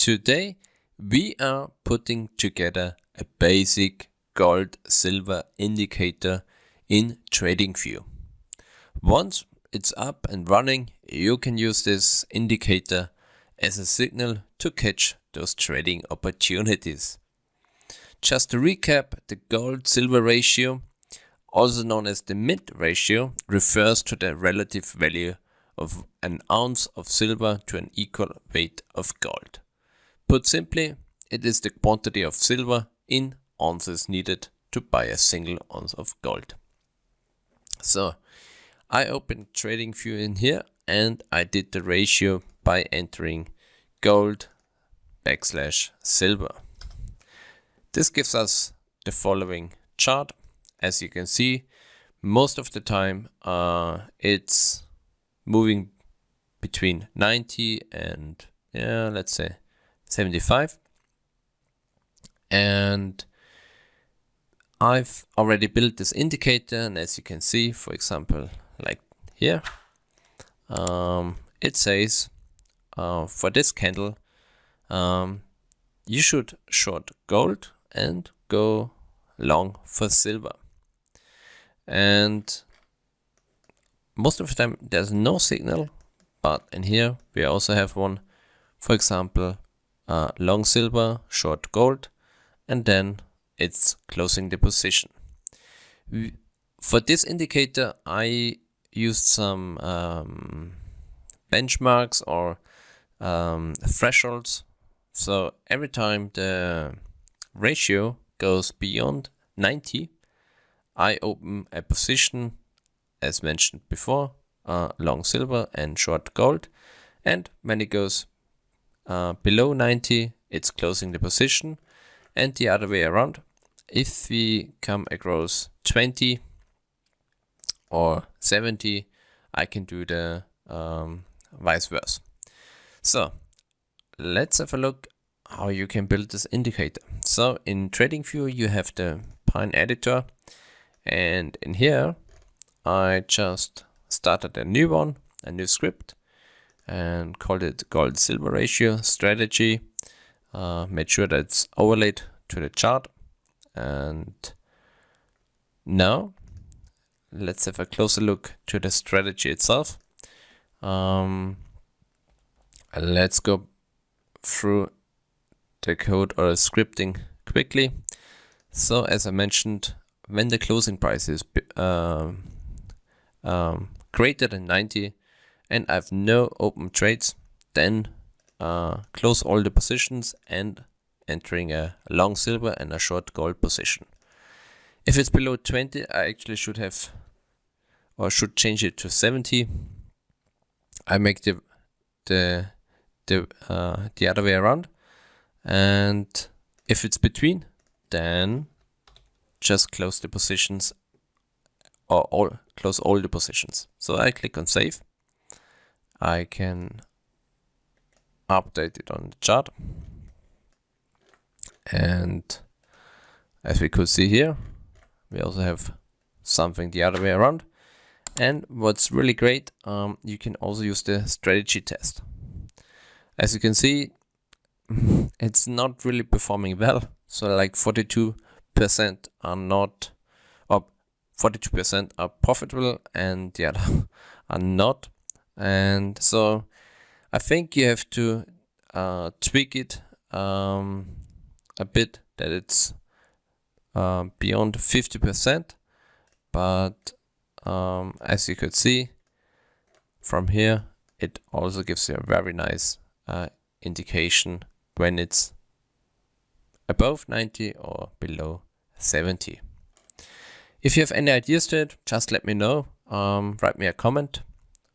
Today we are putting together a basic gold-silver indicator in TradingView. Once it's up and running, you can use this indicator as a signal to catch those trading opportunities. Just to recap, the gold-silver ratio, also known as the mint ratio, refers to the relative value of an ounce of silver to an equal weight of gold. Put simply, it is the quantity of silver in ounces needed to buy a single ounce of gold. So I opened TradingView in here and I did the ratio by entering gold/silver. This gives us the following chart. As you can see, most of the time it's moving between 90 and let's say 75. And I've already built this indicator, and as you can see, for example, like here, it says for this candle you should short gold and go long for silver. And most of the time there's no signal, but in here we also have one. For example, long silver, short gold, and then it's closing the position. For this indicator I used some benchmarks or thresholds. So every time the ratio goes beyond 90, I open a position, as mentioned before, long silver and short gold. And when it goes below 90, it's closing the position, and the other way around. If we come across 20 or 70, I can do the vice versa. So let's have a look how you can build this indicator. So in TradingView you have the Pine editor, and in here I just started a new one, a new script, and called it gold silver ratio strategy. Made sure that it's overlaid to the chart. And now let's have a closer look to the strategy itself. Let's go through the code or the scripting quickly. So as I mentioned, when the closing price is greater than 90 and I have no open trades, then close all the positions and entering a long silver and a short gold position. If it's below 20, I actually should have or should change it to 70. I make the other way around, and if it's between, then just close the positions or close all the positions. So I click on save. I can update it on the chart, and as we could see here, we also have something the other way around. And what's really great, you can also use the strategy test. As you can see, it's not really performing well. So like 42% are not, or 42% are profitable and the other are not. And so I think you have to tweak it a bit, that it's beyond 50%. But as you could see from here, it also gives you a very nice indication when it's above 90 or below 70. If you have any ideas to it, just let me know. Write me a comment.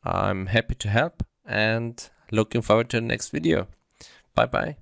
I'm happy to help and looking forward to the next video. Bye bye.